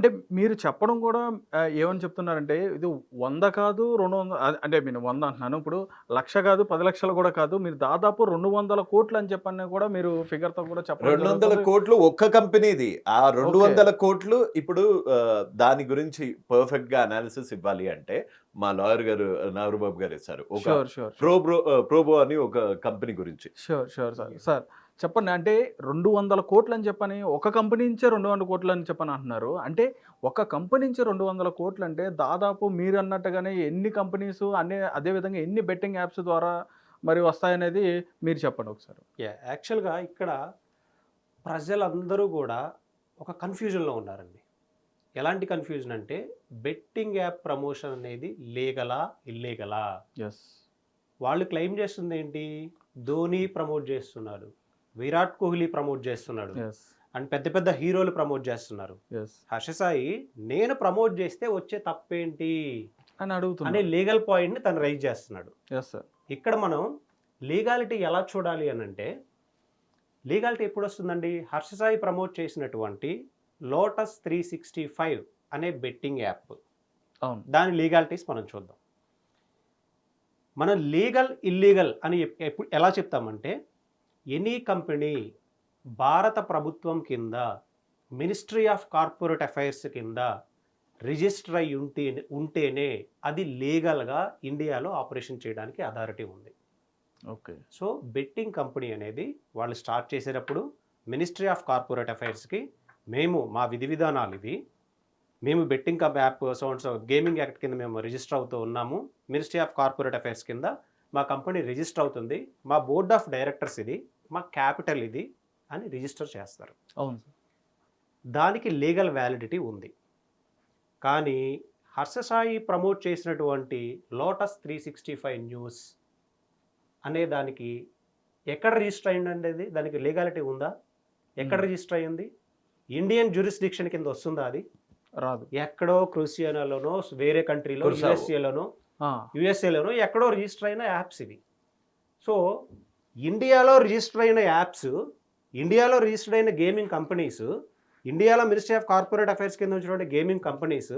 అంటే మీరు చెప్పడం కూడా ఏమని చెప్తున్నారంటే ఇది 100 కాదు 200 అంటే నేను 100 అంటున్నాను. ఇప్పుడు 1,00,000 కాదు 10,00,000 కూడా కాదు. మీరు దాదాపు 200,00,00,000 అని చెప్పని కూడా మీరు ఫిగర్‌తో కూడా చెప్పడం 200 జరుగుతుంది. కోట్లు ఒక్క కంపెనీది. ఆ ఓకే. 200 కోట్లు ఇప్పుడు దాని గురించి పర్ఫెక్ట్‌గా అనాలిసిస్ ఇవ్వాలి అంటే, మా లాయర్ గారు నాగరబాబు గారు ఇస్తారు. ఒక షూర్. షూర్. షూర్. ప్రోబో అని ఒక కంపెనీ గురించి. షూర్. Sure sir. సార్ చెప్పండి. అంటే 200,00,00,000 అని చెప్పని ఒక కంపెనీ నుంచే 200,00,00,000 అని చెప్పని అంటున్నారు. అంటే ఒక కంపెనీ నుంచి 200,00,00,000 అంటే దాదాపు మీరన్నట్టుగానే ఎన్ని కంపెనీస్ అదే విధంగా ఎన్ని బెట్టింగ్ యాప్స్ ద్వారా మరి వస్తాయనేది మీరు చెప్పండి ఒకసారి. యాక్చువల్‌గా ఇక్కడ ప్రజలందరూ గూడా ఒక కన్‌ఫ్యూజన్‌లో ఉన్నారండి. ఎలాంటి కన్‌ఫ్యూజన్ అంటే బెట్టింగ్ యాప్ ప్రమోషన్ అనేది లీగలా? ఇల్లీగలా? యెస్. వాళ్ళు క్లెయిమ్ చేస్తుందేంటి? ధోని ప్రమోట్ చేస్తున్నాడు. విరాట్ కోహ్లీ ప్రమోట్ చేస్తున్నాడు. యెస్. అండ్ పెద్ద పెద్ద హీరోలు ప్రమోట్ చేస్తున్నారు. యెస్. హర్ష సాయి నేను ప్రమోట్ చేస్తే వచ్చే తప్పేంటి? అని అనే అడుగుతున్నారు. లీగల్ పాయింట్‌ని తను రైజ్ చేస్తున్నాడు. Yes sir. ఇక్కడ మనం లీగాలిటీ ఎలా చూడాలి అనంటే, లీగాలిటీ ఎప్పుడొస్తుందండి? హర్ష సాయి ప్రమోట్ చేసినటువంటి లోటస్ 365 అనే బెట్టింగ్ యాప్. అవును. దాని లీగాలిటీస్ మనం చూద్దాం. మనం లీగల్, ఇల్లీగల్ అని ఎలా చెప్తామంటే, ఎనీ కంపెనీ భారత ప్రభుత్వం కింద మినిస్ట్రీ ఆఫ్ కార్పొరేట్ అఫైర్స్ కింద రిజిస్టర్ అయి ఉంటేనే అది లీగల్గా ఇండియాలో ఆపరేషన్ చేయడానికి అథారిటీ ఉంది. ఓకే. సో బెట్టింగ్ కంపెనీ అనేది వాళ్ళు స్టార్ట్ చేసేటప్పుడు మినిస్ట్రీ ఆఫ్ కార్పొరేట్ అఫైర్స్కి మా విధి విధానాలు ఇవి, మేము బెట్టింగ్ యాప్ గేమింగ్ యాక్ట్ కింద మేము రిజిస్టర్ అవుతూ ఉన్నాము, మినిస్ట్రీ ఆఫ్ కార్పొరేట్ అఫైర్స్ కింద మా కంపెనీ రిజిస్టర్ అవుతుంది, మా బోర్డ్ ఆఫ్ డైరెక్టర్స్ ఇది, మా క్యాపిటల్ ఇది అని రిజిస్టర్ చేస్తారు. అవును సార్. దానికి లీగల్ వ్యాలిడిటీ ఉంది. కానీ హర్ష సాయి ప్రమోట్ చేసినటువంటి లోటస్ 365 న్యూస్ అనే దానికి ఎక్కడ రిజిస్టర్ అయ్యిందండి? అది దానికి లీగాలిటీ ఉందా? ఎక్కడ రిజిస్టర్ అయ్యింది? ఇండియన్ జ్యూరిస్డిక్షన్ కింద వస్తుందా? అది రాదు. ఎక్కడో క్రూసియానాలోనో వేరే కంట్రీలో యుఎస్ఏలోనో ఎక్కడో రిజిస్టర్ అయిన యాప్స్ ఇవి. సో ఇండియాలో రిజిస్టర్ అయిన యాప్స్, ఇండియాలో రిజిస్టర్ అయిన గేమింగ్ కంపెనీస్, ఇండియాలో మినిస్ట్రీ ఆఫ్ కార్పొరేట్ అఫైర్స్ కింద వచ్చినటువంటి గేమింగ్ కంపెనీస్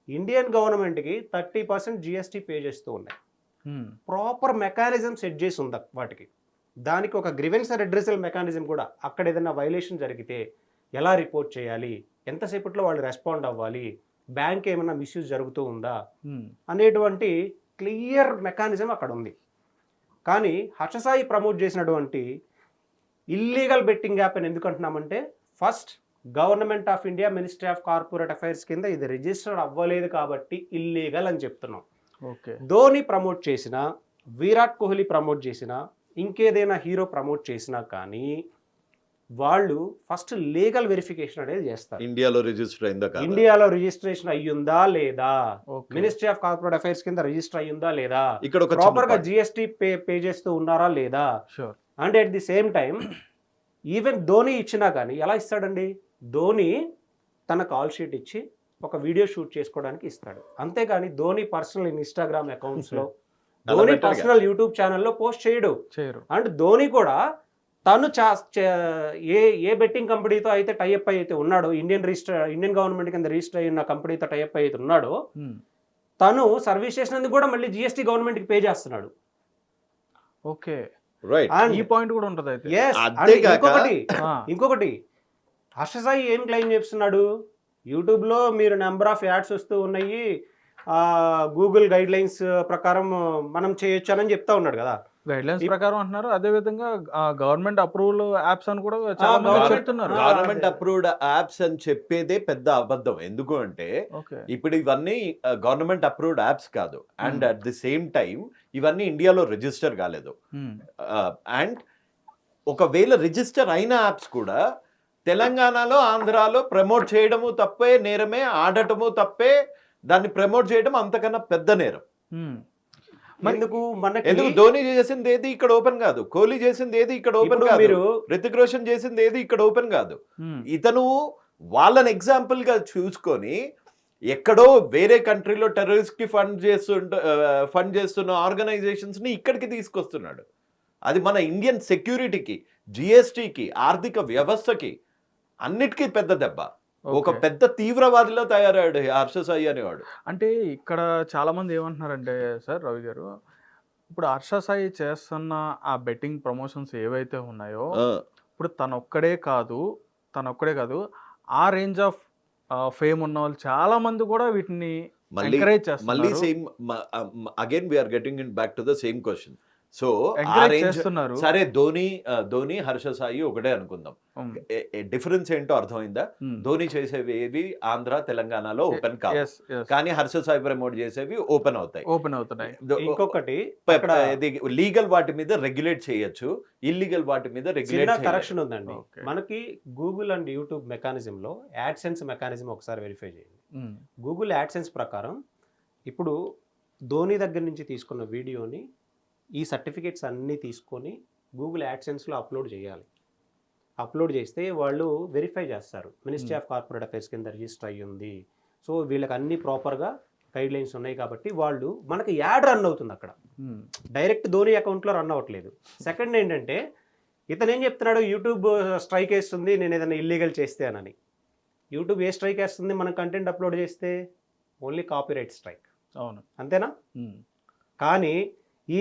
ఇండియన్ గవర్నమెంట్కి 30% జిఎస్టీ పే చేస్తూ ఉన్నాయి. ప్రాపర్ మెకానిజం సెట్ చేసి ఉంది వాటికి. దానికి ఒక గ్రివెన్స్ రెడ్రెసల్ మెకానిజం కూడా, అక్కడ ఏదైనా వైలేషన్ జరిగితే ఎలా రిపోర్ట్ చేయాలి, ఎంతసేపట్లో వాళ్ళు రెస్పాండ్ అవ్వాలి, బ్యాంక్ ఏమైనా మిస్యూజ్ జరుగుతూ ఉందా అనేటువంటి క్లియర్ మెకానిజం అక్కడ ఉంది. కానీ హర్షసాయి ప్రమోట్ చేసినటువంటి ఇల్లీగల్ బెట్టింగ్ యాప్ అని ఎందుకు అంటున్నామంటే, first government of India ministry of corporate affairs కింద ఇది రిజిస్టర్ అవ్వలేదు కాబట్టి ఇల్లీగల్ అని చెప్తున్నాం. ఓకే. ధోని ప్రమోట్ చేసినా, విరాట్ కోహ్లీ ప్రమోట్ చేసినా, ఇంకేదైనా హీరో ప్రమోట్ చేసినా కానీ వాళ్ళు ఫస్ట్ లీగల్ వెరిఫికేషన్ అనేది చేస్తారు. ఇండియాలో రిజిస్టర్ అయిందా కాదా? ఇండియాలో రిజిస్ట్రేషన్ అయ్యిందా లేదా, okay. Ministry of corporate affairs కింద రిజిస్టర్ అయ్యిందా లేదా, ఇక్కడ ఒక ప్రాపర్ గా జిఎస్టీ పే చేస్తూ ఉన్నారా లేదా. Sure. And at the same time even Dhoni ఇచ్చినా కానీ ఎలా ఇస్తాడండి? ధోని తన కాల్ షీట్ ఇచ్చి ఒక వీడియో షూట్ చేసుకోవడానికి ఇస్తాడు. అంతేగాని ధోని పర్సనల్ ఇన్స్టాగ్రామ్ అకౌంట్స్లో, ధోని పర్సనల్ యూట్యూబ్ ఛానల్లో పోస్ట్ చేయడు. అండ్ ధోని కూడా తను ఏ బెట్టింగ్ కంపెనీతో అయితే టైఅప్ అయితే ఉన్నాడో, ఇండియన్ గవర్నమెంట్ కింద రిజిస్టర్ అయిన కంపెనీతో టైఅప్ అయితే ఉన్నాడో, తను సర్వీస్ చేసినందుకు కూడా మళ్ళీ జిఎస్టీ గవర్నమెంట్కి పే చేస్తున్నాడు. ఓకే. రైట్. ఈ పాయింట్ కూడా ఉంటుంది అయితే. ఇంకొకటి హర్ష సాయి ఏం క్లెయిమ్ చేస్తున్నాడు? యూట్యూబ్లో మీరు నెంబర్ ఆఫ్ యాడ్స్ వస్తూ ఉన్నాయి, గూగుల్ గైడ్ లైన్స్ ప్రకారం మనం చేయొచ్చు అని చెప్తా ఉన్నాడు కదా. గైడ్ లైన్స్ ప్రకారం అంటున్నారు. అదే విధంగా గవర్నమెంట్ అప్రూవల్ యాప్స్ అని కూడా చెప్తున్నారు. గవర్నమెంట్ అప్రూవ్డ్ యాప్స్ అని చెప్పేదే పెద్ద అబద్ధం. ఎందుకు అంటే ఇప్పుడు ఇవన్నీ గవర్నమెంట్ అప్రూవ్డ్ యాప్స్ కాదు. And at the same time ఇవన్నీ ఇండియాలో రిజిస్టర్ కాలేదు. అండ్ ఒకవేళ రిజిస్టర్ అయిన యాప్స్ కూడా తెలంగాణలో, ఆంధ్రాలో ప్రమోట్ చేయడము తప్పే నేరమే, ఆడటము తప్పే, దాన్ని ప్రమోట్ చేయడం అంతకన్నా పెద్ద నేరం. ఎందుకు ధోని చేసింది ఏది ఇక్కడ ఓపెన్ కాదు, కోహ్లీ చేసింది ఏది ఇక్కడ ఓపెన్ కాదు, రితిక్ రోషన్ చేసింది ఏది ఇక్కడ ఓపెన్ కాదు. ఇతను వాళ్ళని ఎగ్జాంపుల్ గా చూసుకొని ఎక్కడో వేరే కంట్రీలో టెర్రరిస్ట్ కి ఫండ్ చేస్తున్న ఆర్గనైజేషన్స్ ని ఇక్కడికి తీసుకొస్తున్నాడు. అది మన ఇండియన్ సెక్యూరిటీకి, జిఎస్టీకి, ఆర్థిక వ్యవస్థకి అన్నిటికీ పెద్ద దెబ్బ. ఒక పెద్ద తీవ్రవాదిలో తయారయ్యాడు హర్ష సాయి అనేవాడు. అంటే ఇక్కడ చాలా మంది ఏమంటున్నారంటే సార్ రవి గారు, ఇప్పుడు హర్ష సాయి చేస్తున్న ఆ బెట్టింగ్ ప్రమోషన్స్ ఏవైతే ఉన్నాయో ఇప్పుడు తనొక్కడే కాదు ఆ రేంజ్ ఆఫ్ ఫేమ్ ఉన్న వాళ్ళు చాలా మంది కూడా వీటిని ఎంకరేజ్ మళ్ళీ చేస్తున్నారు. Same again we are getting in back to the same question. So encourage చేస్తున్నారు. సరే ధోని హర్ష సాయి ఒకటే అనుకుందాం, డిఫరెన్స్ ఏంటో అర్థమైందా? ధోని చేసేవి ఏవి ఆంధ్ర తెలంగాణలో ఓపెన్ కాదు, కానీ హర్ష సాయి ప్రమోట్ చేసేవి ఓపెన్ అవుతున్నాయి. ఇంకొకటి లీగల్ వాటి మీద రెగ్యులేట్ చేయొచ్చు, ఇల్లీగల్ వాటి మీద రెగ్యులేట్ కరెక్షన్ ఉందండి. మనకి గూగుల్ అండ్ యూట్యూబ్ మెకానిజం లో యాడ్సెన్స్ మెకానిజం ఒకసారి వెరిఫై చేయండి. గూగుల్ యాడ్సెన్స్ ప్రకారం ఇప్పుడు ధోని దగ్గర నుంచి తీసుకున్న వీడియోని ఈ సర్టిఫికేట్స్ అన్నీ తీసుకొని గూగుల్ యాడ్సెన్స్లో అప్లోడ్ చేయాలి. అప్లోడ్ చేస్తే వాళ్ళు వెరిఫై చేస్తారు, మినిస్ట్రీ ఆఫ్ కార్పొరేట్ అఫైర్స్ కింద రిజిస్టర్ అయ్యి ఉంది, సో వీళ్ళకి అన్ని ప్రాపర్గా గైడ్ లైన్స్ ఉన్నాయి కాబట్టి వాళ్ళు మనకి యాడ్ రన్ అవుతుంది అక్కడ, డైరెక్ట్ ధోని అకౌంట్లో రన్ అవ్వట్లేదు. సెకండ్ ఏంటంటే ఇతను ఏం చెప్తున్నాడు, యూట్యూబ్ స్ట్రైక్ వేస్తుంది నేను ఏదైనా ఇల్లీగల్ చేస్తే అని. యూట్యూబ్ ఏ స్ట్రైక్ వేస్తుంది మనం కంటెంట్ అప్లోడ్ చేస్తే? Only copyright strike. అవును, అంతేనా? కానీ ఈ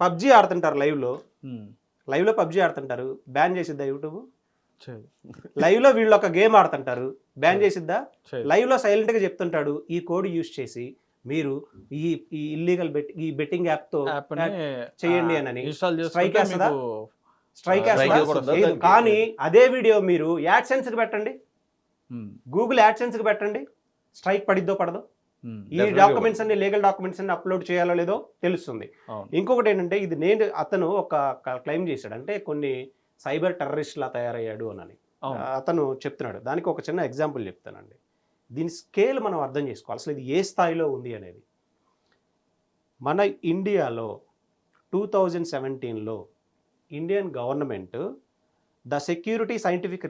పబ్జీ ఆడుతుంటారు లైవ్లో పబ్జీ ఆడుతుంటారు, బ్యాన్ చేసిద్దా యూట్యూబ్? లైవ్లో వీళ్ళు ఒక గేమ్ ఆడుతుంటారు, బ్యాన్ చేసిద్దా? లైవ్లో సైలెంట్గా చెప్తుంటాడు ఈ కోడ్ యూజ్ చేసి మీరు ఈ ఇల్లీగల్ ఈ బెట్టింగ్ యాప్తో చేయండి అని. స్ట్రైక్ వేస్తుందా? స్ట్రైక్ వేస్తుందా? కానీ అదే వీడియో మీరు యాడ్సెన్స్కి పెట్టండి, గూగుల్ యాడ్సెన్స్కి పెట్టండి, స్ట్రైక్ పడిద్దో పడదో? ఈ డాక్యుమెంట్స్ అన్ని లీగల్ డాక్యుమెంట్స్ అన్ని అప్లోడ్ చేయాలో లేదో తెలుస్తుంది. ఇంకొకటి ఏంటంటే ఇది అతను ఒక క్లెయిమ్ చేశాడు, అంటే కొన్ని సైబర్ టెర్రరిస్ట్లా తయారయ్యాడు అని అతను చెప్తున్నాడు. దానికి ఒక చిన్న ఎగ్జాంపుల్ చెప్తానండి. దీని స్కేల్ మనం అర్థం చేసుకోవాలి, అసలు ఇది ఏ స్థాయిలో ఉంది అనేది. మన ఇండియాలో 2017లో Indian government the security scientific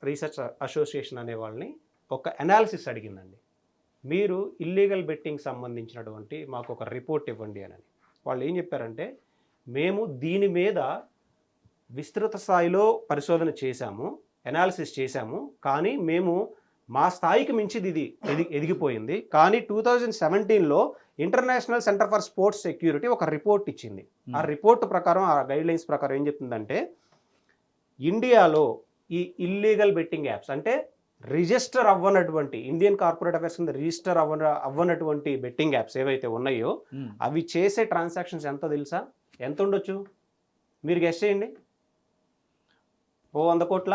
research association అనే వాళ్ళని ఒక అనాలిసిస్ అడిగిందండి, మీరు ఇల్లీగల్ బెట్టింగ్ సంబంధించినటువంటి మాకు ఒక రిపోర్ట్ ఇవ్వండి అని. వాళ్ళు ఏం చెప్పారంటే మేము దీని మీద విస్తృత స్థాయిలో పరిశోధన చేశాము, అనాలిసిస్ చేశాము, కానీ మేము మా స్థాయికి మించిది ఇది ఎదిగిపోయింది. కానీ 2017లో international centre for sports security ఒక రిపోర్ట్ ఇచ్చింది. ఆ రిపోర్ట్ ప్రకారం, ఆ గైడ్ లైన్స్ ప్రకారం ఏం చెప్తుందంటే ఇండియాలో ఈ ఇల్లీగల్ బెట్టింగ్ యాప్స్ అంటే రిజిస్టర్ అవ్వనటువంటి ఇండియన్ కార్పొరేట్ అఫైర్స్ కింద రిజిస్టర్ అవ్వనటువంటి బెట్టింగ్ యాప్స్ ఏవైతే ఉన్నాయో అవి చేసే ట్రాన్సాక్షన్స్ ఎంత తెలుసా? ఎంత ఉండొచ్చు మీరు గెస్ చేయండి. 100 కోట్ల,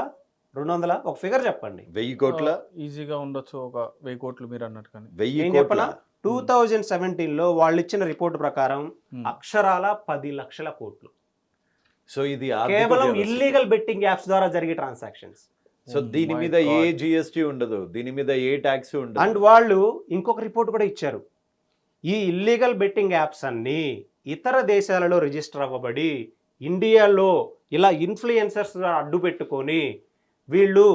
200, ఒక ఫిగర్ చెప్పండి. 1000 కోట్ల ఈజీగా ఉండొచ్చు, ఒక 1000 కోట్లు మీరు అన్నట్టు. కానీ 1000 కోట్ల 2017లో వాళ్ళు ఇచ్చిన రిపోర్ట్ ప్రకారం అక్షరాల 10 లక్షల కోట్లు. సో ఇది కేవలం ఇల్లీగల్ బెట్టింగ్ యాప్స్ ద్వారా జరిగే ట్రాన్సాక్షన్స్. సో దీని మీద ఏ జిఎస్టీ ఉండదు, దీని మీద ఏ ట్యాక్స్ ఉండదు. అండ్ వాళ్ళు ఇంకొక రిపోర్ట్ కూడా ఇచ్చారు, ఈ ఇల్లీగల్ బెట్టింగ్ యాప్స్ అన్ని ఇతర దేశాలలో రిజిస్టర్ అవ్వబడి ఇండియాలో ఇలా ఇన్ఫ్లుయెన్సర్స్ అడ్డు పెట్టుకొని వీళ్ళు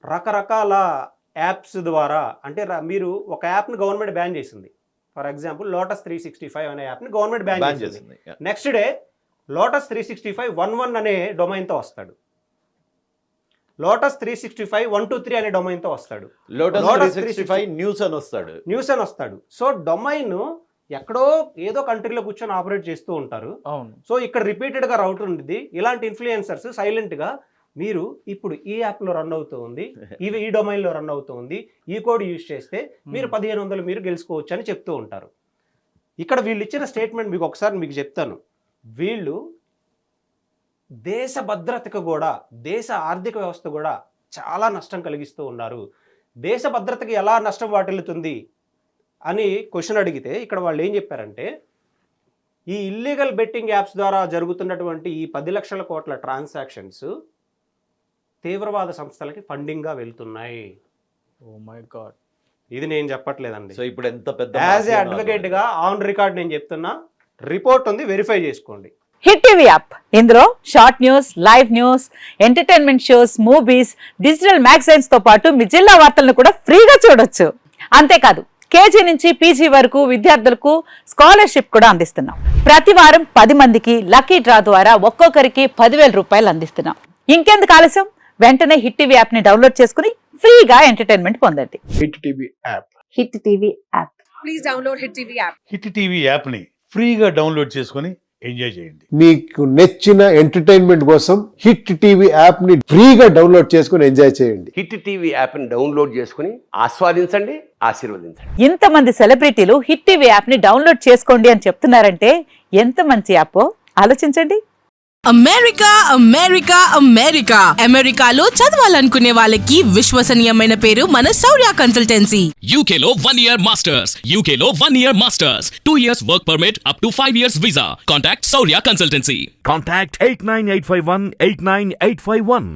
రకరకాల యాప్స్ ద్వారా, అంటే మీరు ఒక యాప్ని గవర్నమెంట్ బ్యాన్ చేసింది, ఫర్ ఎగ్జాంపుల్ లోటస్ 365 అనే యాప్ని గవర్నమెంట్ బ్యాన్ చేసింది. నెక్స్ట్ డే లోటస్ 365.11 అనే డొమైన్తో వస్తాడు, లోటస్ 365.123 అనే డొమైన్తో వస్తాడు, లోటస్ 365 న్యూస్ అని వస్తాడు. సో డొమైన్ ఎక్కడో ఏదో కంట్రీలో కూర్చొని ఆపరేట్ చేస్తూ ఉంటారు. సో ఇక్కడ రిపీటెడ్గా రౌట్ ఉంది. ఇలాంటి ఇన్ఫ్లుయెన్సర్స్ సైలెంట్గా మీరు ఇప్పుడు ఈ యాప్లో రన్ అవుతూ ఉంది, ఈ డొమైన్లో రన్ అవుతూ ఉంది, ఈ కోడ్ యూజ్ చేస్తే మీరు 1500 మీరు గెలుచుకోవచ్చు అని చెప్తూ ఉంటారు. ఇక్కడ వీళ్ళు ఇచ్చిన స్టేట్మెంట్ మీకు ఒకసారి మీకు చెప్తాను. వీళ్ళు దేశ భద్రతకు కూడా, దేశ ఆర్థిక వ్యవస్థ కూడా చాలా నష్టం కలిగిస్తూ ఉన్నారు. దేశ భద్రతకి ఎలా నష్టం వాటిల్లుతుంది అని క్వశ్చన్ అడిగితే ఇక్కడ వాళ్ళు ఏం చెప్పారంటే ఈ ఇల్లీగల్ బెట్టింగ్ యాప్స్ ద్వారా జరుగుతున్నటువంటి ఈ 10 లక్షల కోట్ల ట్రాన్సాక్షన్స్ తీవ్రవాద సంస్థలకి ఫండింగ్గా వెళ్తున్నాయి. ఓ మై గాడ్, ఇది నేను చెప్పట్లేదండి. సో ఇప్పుడు ఎంత పెద్ద యాజ్ ఏ అడ్వకేట్గా ఆన్ రికార్డ్ నేను చెప్తున్నా, రిపోర్ట్ ఉంది, వెరిఫై చేసుకోండి. హిట్ టీవీ యాప్, ఇందులో short news, live news, entertainment shows, movies, digital magazines తో పాటు మీ జిల్లా వార్తలను కూడా ఫ్రీగా చూడొచ్చు. అంతేకాదు కేజీ నుంచి పీజీ వరకు విద్యార్థులకు స్కాలర్షిప్ కూడా అందిస్తున్నాం. ప్రతి వారం 10 మందికి లక్కీ డ్రా ద్వారా ఒక్కొక్కరికి 10,000 రూపాయలు అందిస్తున్నాం. ఇంకెందుకు ఆలస్యం, వెంటనే హిట్ టీవీ యాప్ ని డౌన్లోడ్ చేసుకుని ఫ్రీగా ఎంటర్టైన్మెంట్ పొందండి. Hit TV app. Hit TV app. Please download Hit TV app. Hit TV యాప్ని ఫ్రీగా డౌన్లోడ్ చేసుకొని ఎంజాయ్ చేయండి. మీకు నచ్చిన ఎంటర్టైన్మెంట్ కోసం హిట్ టీవీ యాప్ ని ఫ్రీగా డౌన్లోడ్ చేసుకుని ఎంజాయ్ చేయండి. హిట్ టీవీ యాప్ని డౌన్లోడ్ చేసుకుని ఆస్వాదించండి, ఆశీర్వదించండి. ఇంతమంది సెలబ్రిటీలు హిట్ టీవీ యాప్ ని డౌన్లోడ్ చేసుకోండి అని చెప్తున్నారంటే ఎంత మంచి యాప్ ఆలోచించండి. అమెరికా అమెరికా అమెరికా అమెరికాలో చదవాలనుకునే వాళ్ళకి విశ్వసనీయమైన పేరు మన శౌర్య కన్సల్టెన్సీ. UK లో 1 year masters. UK లో 1 year masters. 2 years work permit up to 5 years visa. Contact Saurya Consultancy. Contact 89851 89851.